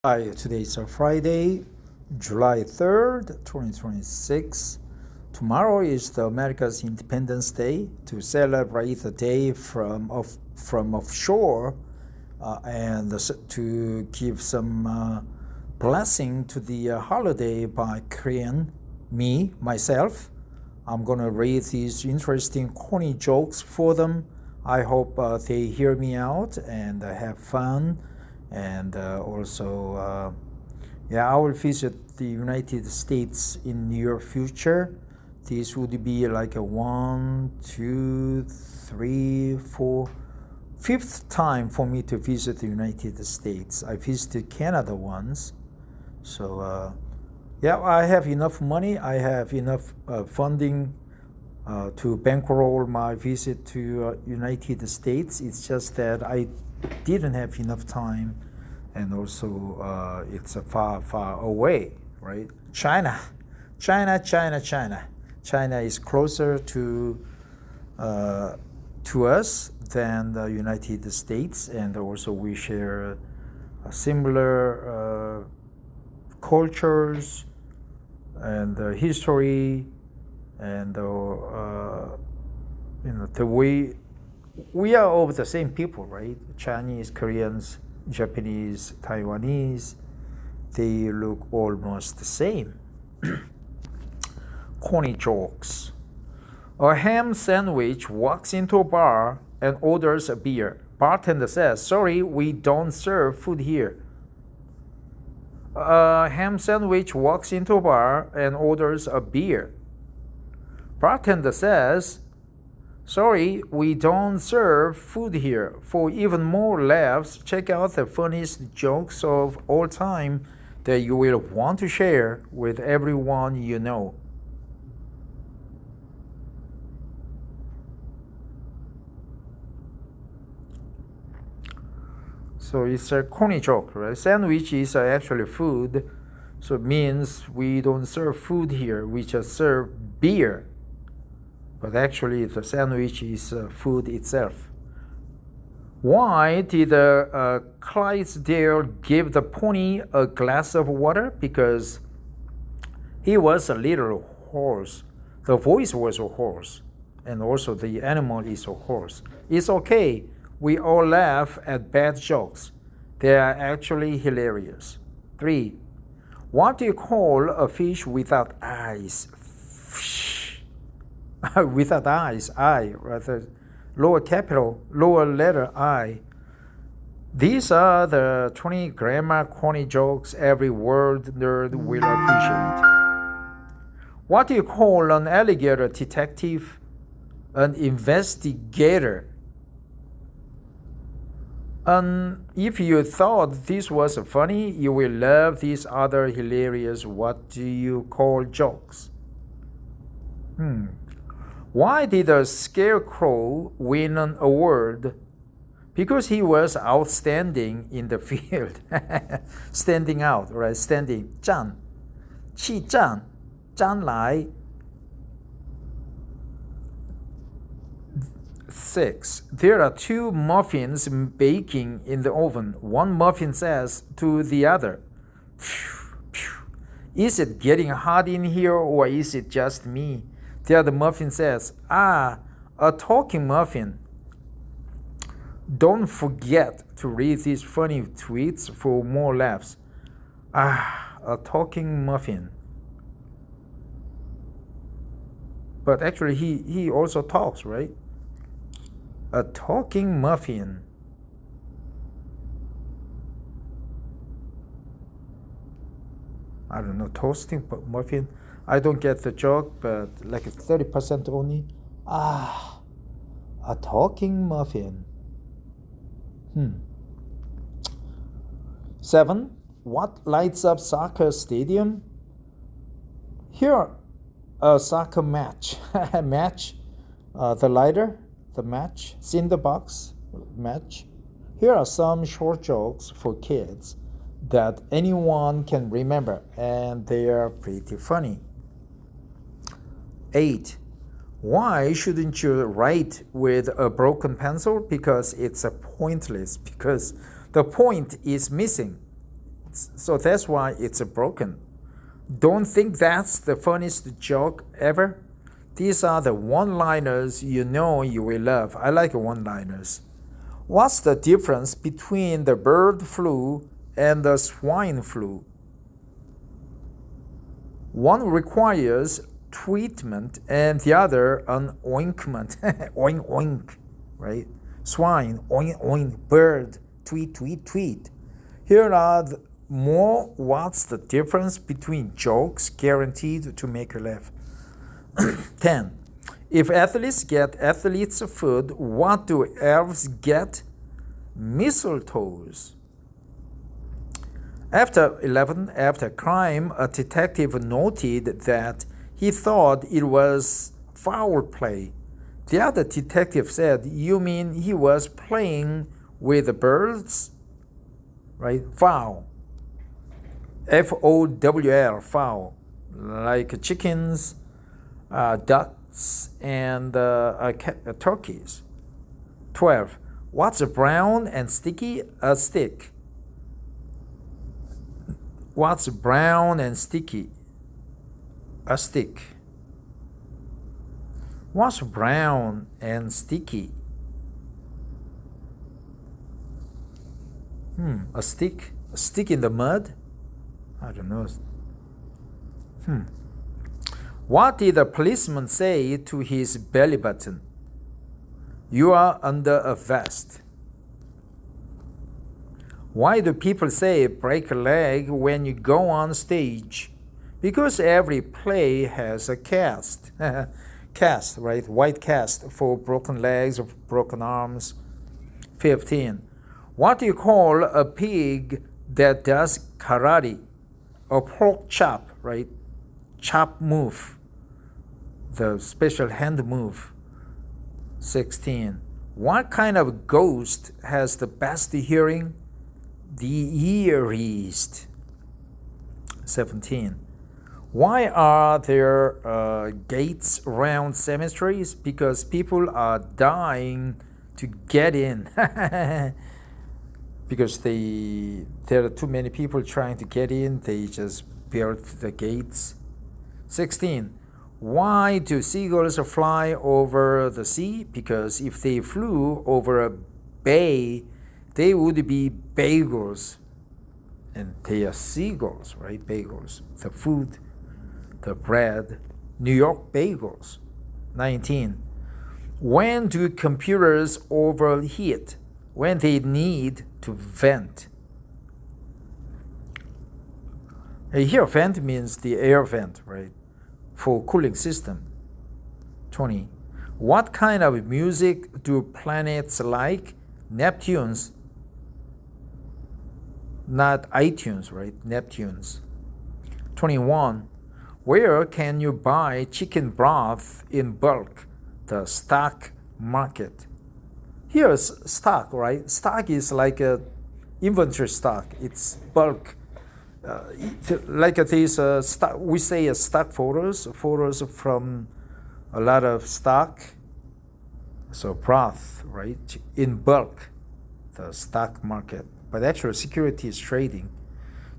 Hi, today is Friday, July 3rd, 2026. Tomorrow is the America's Independence Day to celebrate the day from offshore and to give some blessing to the holiday by Korean, myself. I'm going to read these interesting corny jokes for them. I hope they hear me out and have fun. And I will visit the United States in near future. This would be like a 1, 2, 3, 4, fifth time for me to visit the United States. I visited Canada once. So I have enough money. I have enough funding to bankroll my visit to United States. It's just that I didn't have enough time, and also it's far away, right? China is closer to us than the United States, and also we share similar cultures and history, and the way we are all the same people, right? Chinese, Koreans, Japanese, Taiwanese, they look almost the same. Corny jokes. A ham sandwich walks into a bar and orders a beer. Bartender says, "Sorry, we don't serve food here." A ham sandwich walks into a bar and orders a beer. Bartender says, "Sorry, we don't serve food here." For even more laughs, check out the funniest jokes of all time that you will want to share with everyone you know. So it's a corny joke, right? Sandwich is actually food, so it means we don't serve food here, we just serve beer. But actually, the sandwich is food itself. Why did Clydesdale give the pony a glass of water? Because he was a little horse. The voice was a horse, and also the animal is a horse. It's okay. We all laugh at bad jokes. They are actually hilarious. 3. What do you call a fish without eyes? Without eyes, I, rather lower capital, lower letter I. These are the 20 grammar corny jokes every word nerd will appreciate. What do you call an alligator detective? An investigator. If you thought this was funny, you will love these other hilarious what do you call jokes. Why did the scarecrow win an award? Because he was outstanding in the field. Standing out, right? Standing. 站，气站，站来。6. There are 2 muffins baking in the oven. One muffin says to the other, "Phew, phew. Is it getting hot in here, or is it just me?" The other muffin says, "Ah, a talking muffin." Don't forget to read these funny tweets for more laughs. Ah, a talking muffin. But actually, he also talks, right? A talking muffin. I don't know, toasting muffin. I don't get the joke, but like 30% only. Ah, a talking muffin. 7. What lights up soccer stadium? Here, a soccer match. Match. The lighter, the match. Cinder box, match. Here are some short jokes for kids that anyone can remember, and they are pretty funny. 8. Why shouldn't you write with a broken pencil? Because it's pointless, because the point is missing. So that's why it's broken. Don't think that's the funniest joke ever? These are the one-liners you know you will love. I like one-liners. What's the difference between the bird flu and the swine flu? One requires treatment and the other an ointment. Oink, oink, right? Swine, oink, oink, bird, tweet, tweet, tweet. Here are more what's the difference between jokes guaranteed to make you laugh. 10. If athletes get athletes' food, what do elves get? Mistletoes. After 11, after crime, a detective noted that he thought it was foul play. The other detective said, "You mean he was playing with the birds?" Right? Foul. F-O-W-L, foul. Like chickens, ducks, and turkeys. 12. What's brown and sticky? A stick. What's brown and sticky? A stick. What's brown and sticky? A stick? A stick in the mud? I don't know. What did the policeman say to his belly button? You are under a vest. Why do people say break a leg when you go on stage? Because every play has a cast. Cast, right? White cast for broken legs or broken arms. 15. What do you call a pig that does karate? A pork chop, right? Chop move. The special hand move. 16. What kind of ghost has the best hearing? The eeriest. 17. Why are there gates around cemeteries? Because people are dying to get in. Because there are too many people trying to get in, they just built the gates. 16. Why do seagulls fly over the sea? Because if they flew over a bay, they would be bagels. And they are seagulls, right? Bagels. The food, the bread. New York bagels. 19. When do computers overheat? When they need to vent. Here, vent means the air vent, right? For cooling system. 20. What kind of music do planets like? Neptune's. Not iTunes, right? Neptune's. 21. Where can you buy chicken broth in bulk? The stock market. Here's stock, right? Stock is like a inventory stock. It's bulk. Like this stock, we say stock photos from a lot of stock. So broth, right? In bulk, the stock market. But actually, securities trading.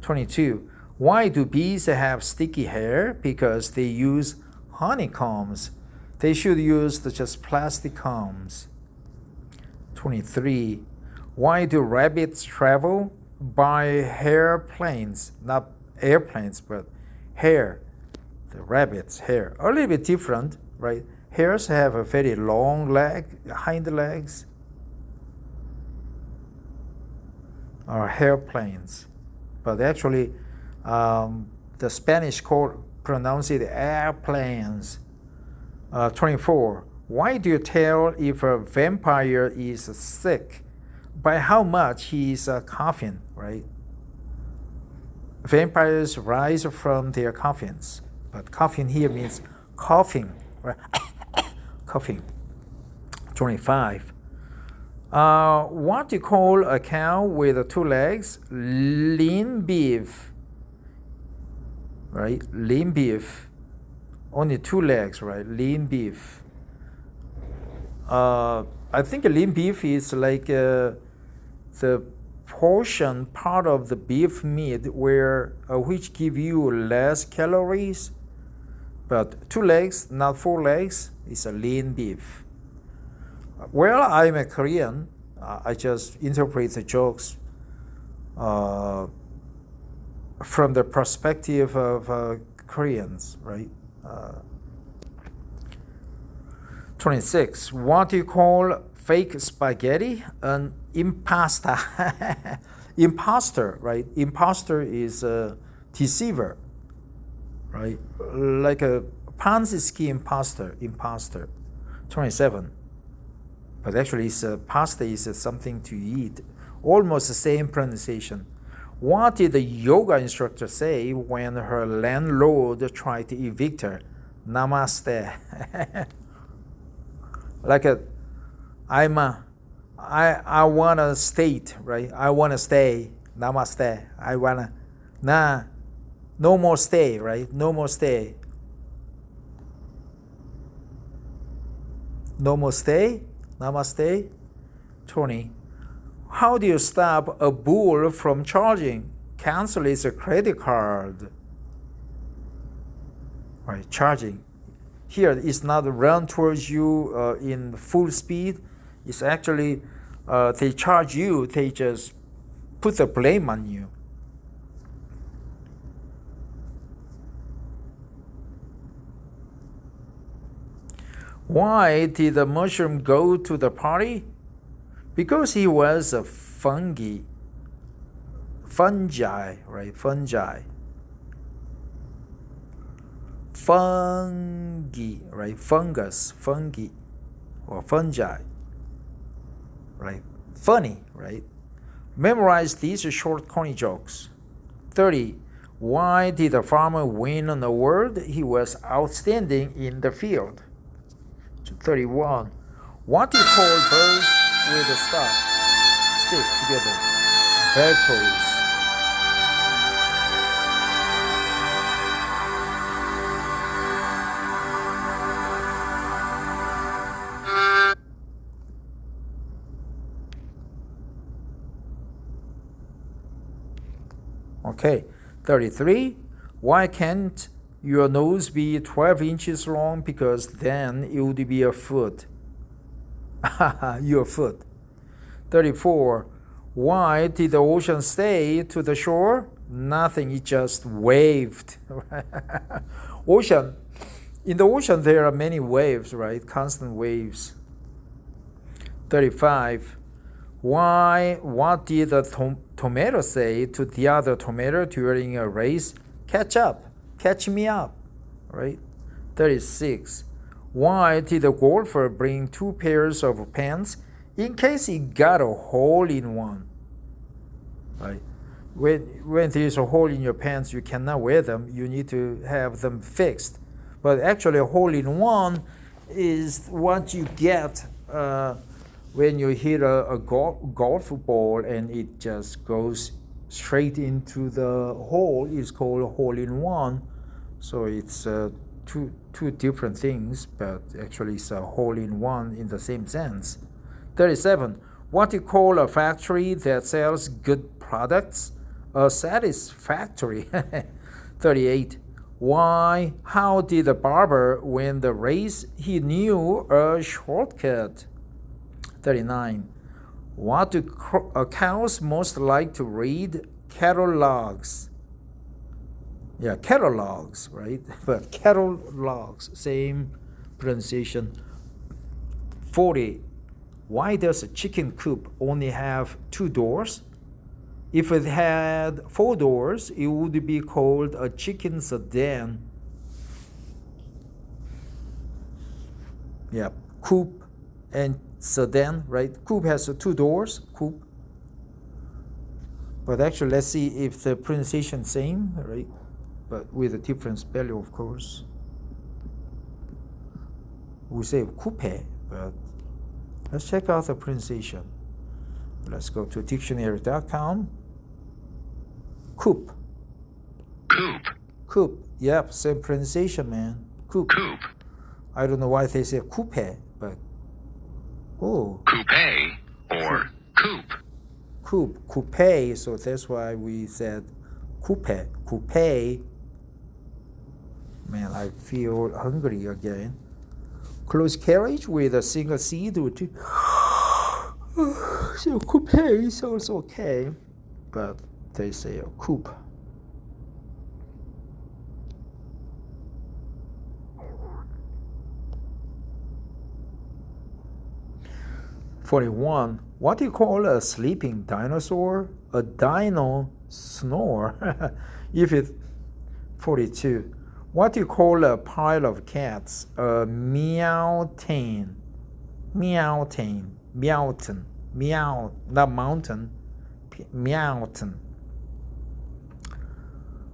22. Why do bees have sticky hair? Because they use honeycombs. They should use just plastic combs. 23. Why do rabbits travel? By airplanes, not airplanes, but hair. The rabbit's hair. A little bit different, right? Hares have a very long leg, hind legs. Or airplanes. But actually, the Spanish pronounce it airplanes. 24. Why do you tell if a vampire is sick? By how much he is coughing, right? Vampires rise from their coffins. But coughing here means coughing, right? Coughing. 25. What do you call a cow with 2 legs? Lean beef. Right? Lean beef. Only 2 legs, right? Lean beef. I think lean beef is like the portion part of the beef meat which give you less calories, but 2 legs, not 4 legs, is a lean beef. Well, I'm a Korean. I just interpret the jokes from the perspective of Koreans, right? 26. What do you call fake spaghetti? An impasta. Imposter, right? Imposter is a deceiver, right? Like a Ponzi scheme imposter. 27. But actually, pasta is something to eat. Almost the same pronunciation. What did the yoga instructor say when her landlord tried to evict her? Namaste. Like I wanna state, right? I wanna stay. Namaste. I wanna no more stay, right? No more stay. No more stay. Namaste. 20. How do you stop a bull from charging? Cancel its credit card. Right, charging. Here, it's not run towards you in full speed. It's actually, they charge you, they just put the blame on you. Why did the mushroom go to the party? Because he was a fungi, right? Fungi, right? Fungi, or fungi, right? Funny, right? Memorize these short corny jokes. 30. Why did the farmer win an award? He was outstanding in the field. 31. What do you call birds with a stick together? Velcros. Okay, 33. Why can't your nose be 12 inches long? Because then it would be a foot. Your foot. 34. Why did the ocean stay to the shore? Nothing, it just waved. Ocean. In the ocean there are many waves, right? Constant waves. 35. What did the tomato say to the other tomato during a race? Catch up. Catch me up. Right? 36. Why did the golfer bring 2 pairs of pants? In case he got a hole in one. Right? When there's a hole in your pants, you cannot wear them. You need to have them fixed. But actually, a hole in one is what you get when you hit a golf ball and it just goes straight into the hole. It's called a hole in one. So it's two different things, but actually it's a hole in one in the same sense. 37. What do you call a factory that sells good products? A satisfactory. 38. How did the barber win the race? He knew a shortcut. 39. What do cows most like to read? Catalogs. Yeah, catalogs, right? But catalogs, same pronunciation. 40. Why does a chicken coop only have 2 doors? If it had 4 doors, it would be called a chicken sedan. Yeah, coop and sedan, right? Coop has 2 doors, coop. But actually, let's see if the pronunciation is same, right? But with a different spelling, of course. We say coupe, but let's check out the pronunciation. Let's go to dictionary.com. Coop. Coop. Coop. Yep, same pronunciation, man. Coop. Coop. I don't know why they say coupe, but Coupe or coupe. coupe, so that's why we said coupe. Man, I feel hungry again. Closed carriage with a single seat, which so coupe is also okay, but they say a coupe. "41. What do you call a sleeping dinosaur? A dino snore." If it 42. What do you call a pile of cats? A meowtain. Meowtain. Meowton. Meow. Not mountain. Meowton.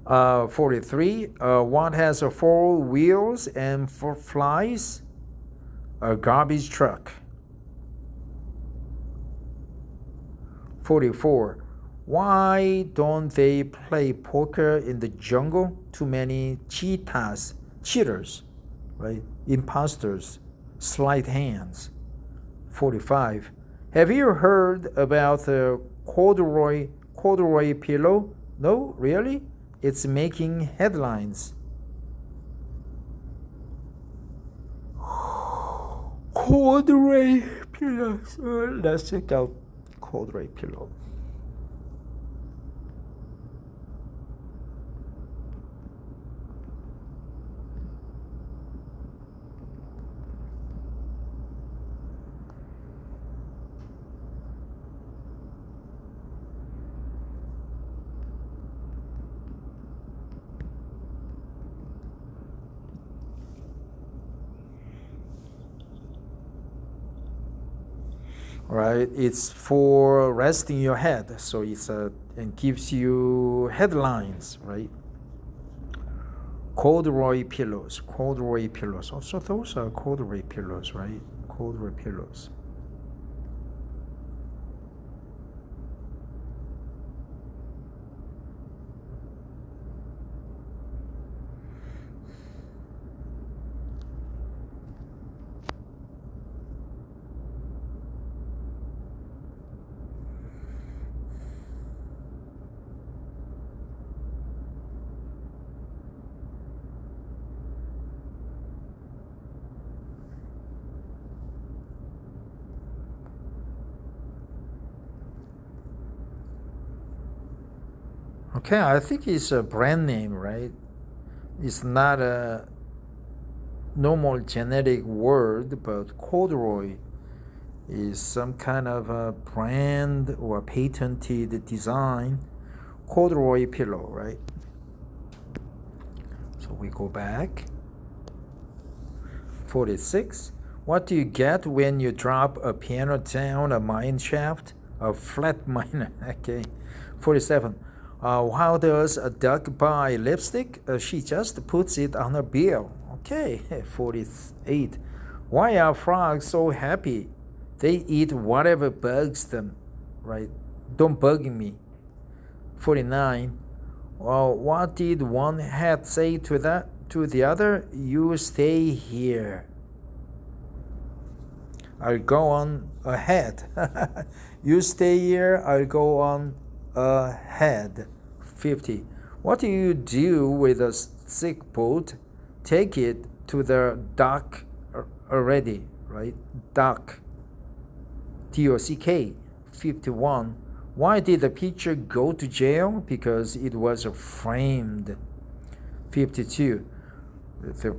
43. What has 4 wheels and 4 flies? A garbage truck. 44. Why don't they play poker in the jungle? Too many cheaters, right? Imposters, sleight hands. 45. Have you heard about the corduroy pillow? No, really? It's making headlines. Corduroy pillow. Let's check out corduroy pillow. Right, it's for resting your head, so it's and gives you headlines, right? Corduroy pillows. Also, those are corduroy pillows, right? Corduroy pillows. Okay, I think it's a brand name, right? It's not a normal genetic word, but corduroy is some kind of a brand or patented design. Corduroy pillow, right? So we go back. 46. What do you get when you drop a piano down a mine shaft? A flat mine. Okay. 47. How does a duck buy lipstick? She just puts it on her bill. Okay. 48. Why are frogs so happy? They eat whatever bugs them, right? Don't bug me. 49. What did one hat say to the other? You stay here. I'll go on ahead. You stay here, I'll go on ahead. 50. What do you do with a sick boat? Take it to the dock already, right? Dock. DOCK. 51. Why did the picture go to jail? Because it was framed. 52. The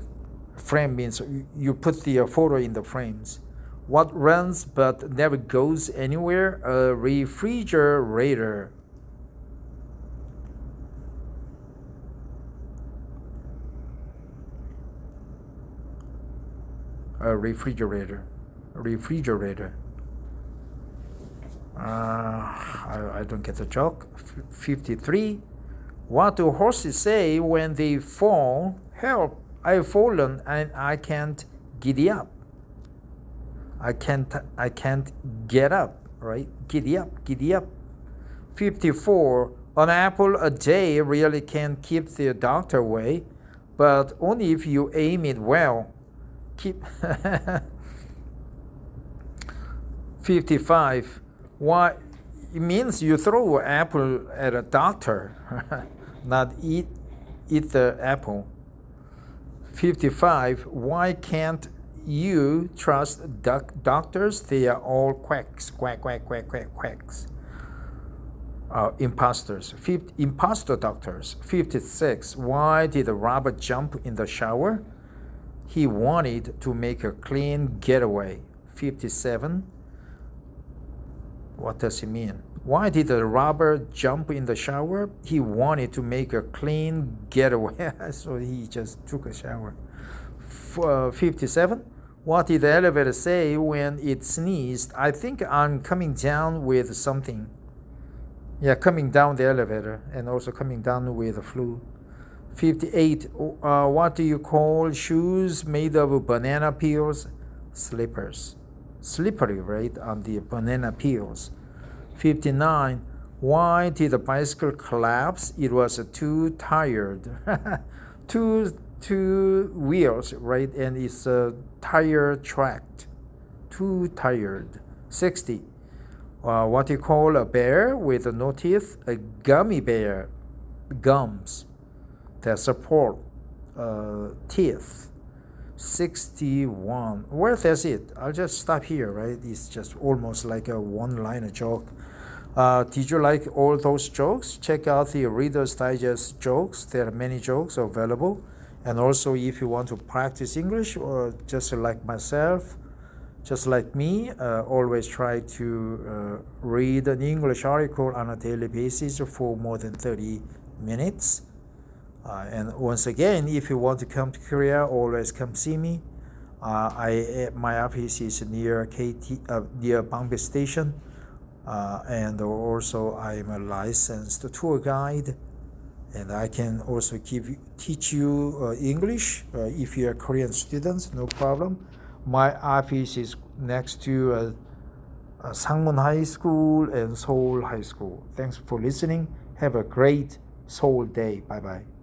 frame means you put the photo in the frames. What runs but never goes anywhere? A refrigerator. A refrigerator. I don't get the joke. 53. What do horses say when they fall? Help, I've fallen and I can't giddy up. I can't get up, right? Giddy up. 54. An apple a day really can keep the doctor away, but only if you aim it well. 55. Why it means you throw an apple at a doctor, not eat the apple. 55. Why can't you trust doctors? They are all quacks. Quack, quack, quack, quack, quacks. Imposters. Imposter doctors. 56. Why did Robert jump in the shower? He wanted to make a clean getaway. 57. What does it mean? Why did Robert jump in the shower? He wanted to make a clean getaway. So he just took a shower. 57. What did the elevator say when it sneezed? I think I'm coming down with something. Yeah, coming down the elevator and also coming down with the flu. 58. What do you call shoes made of banana peels? Slippers. Slippery, right, on the banana peels. 59. Why did the bicycle collapse? It was too tired. two wheels, right, and it's a tire tracked. Too tired. 60. What do you call a bear with no teeth? A gummy bear. Gums that support teeth. 61. Well, that's it. I'll just stop here, right? It's just almost like a one-liner joke. Did you like all those jokes? Check out the Reader's Digest jokes. There are many jokes available. And also, if you want to practice English, or just like myself, just like me, always try to read an English article on a daily basis for more than 30 minutes. And once again, if you want to come to Korea, always come see me. My office is near near Bangpyeong Station, and also I'm a licensed tour guide, and I can also teach you English if you're a Korean student. No problem. My office is next to Sangmun High School and Seoul High School. Thanks for listening. Have a great Seoul day. Bye bye.